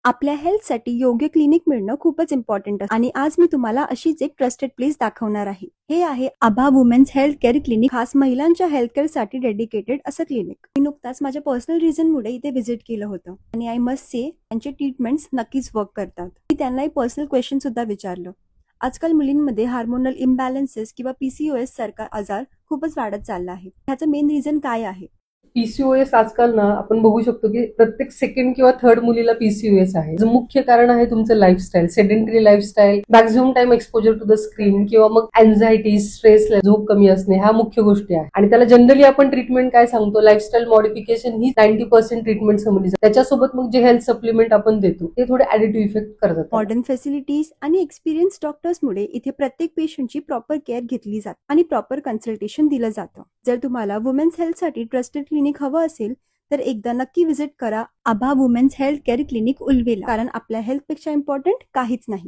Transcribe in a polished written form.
आपल्या हेल्थसाठी योग्य क्लिनिक मिळणं खूपच इम्पॉर्टंट असतं आणि आज मी तुम्हाला अशीच एक ट्रस्टेड प्लेस दाखवणार आहे. हे आहे आभा वुमेन्स हेल्थ केअर क्लिनिक. खास महिलांच्या हेल्थ केअर साठी डेडिकेटेड असं क्लिनिक. मी नुकताच माझ्या पर्सनल रिझन मुळे इथे व्हिजिट केलं होतं आणि आय मस्ट से त्यांचे ट्रीटमेंट्स नक्कीच वर्क करतात. मी त्यांनाही पर्सनल क्वेश्चन सुद्धा विचारलं. आजकाल मुलींमध्ये हार्मोनल इम्बॅलन्सेस किंवा पीसीओएस सारखा आजार खूपच वाढत चालला आहे. ह्याचं मेन रिझन काय आहे? पीसीओएस आजकाल ना आपण बघू शकतो की प्रत्येक सेकंड किंवा थर्ड मुलीला पीसीओएस आहे. जो मुख्य कारण आहे तुमचं lifestyle, sedentary lifestyle, maximum time exposure to the screen किंवा मग अँझायटी, स्ट्रेस, झोप कमी असणे, ह्या मुख्य गोष्टी आहेत. आणि त्याला जनरली आपण ट्रीटमेंट काय सांगतो, लाईफस्टाईल मॉडिफिकेशन ही 90% ट्रीटमेंट समजली. त्याच्यासोबत मग जे हेल्थ सप्लिमेंट आपण देतो ते थोडे ऍडिटिव्ह इफेक्ट करतात. मॉडर्न फॅसिलिटीज आणि एक्सपिरियन्स डॉक्टर्समुळे इथे प्रत्येक पेशंटची प्रॉपर केअर घेतली जाते आणि प्रॉपर कन्सल्टेशन दिलं जातं. जर तुम्हाला वुमेन्स हेल्थसाठी ट्रस्टेड क्लिनिक हवं असेल तर एकदा नक्की व्हिजिट करा आभा वुमेन्स हेल्थ केअर क्लिनिक उलवेला, कारण आपल्या हेल्थपेक्षा इम्पॉर्टंट काहीच नाही.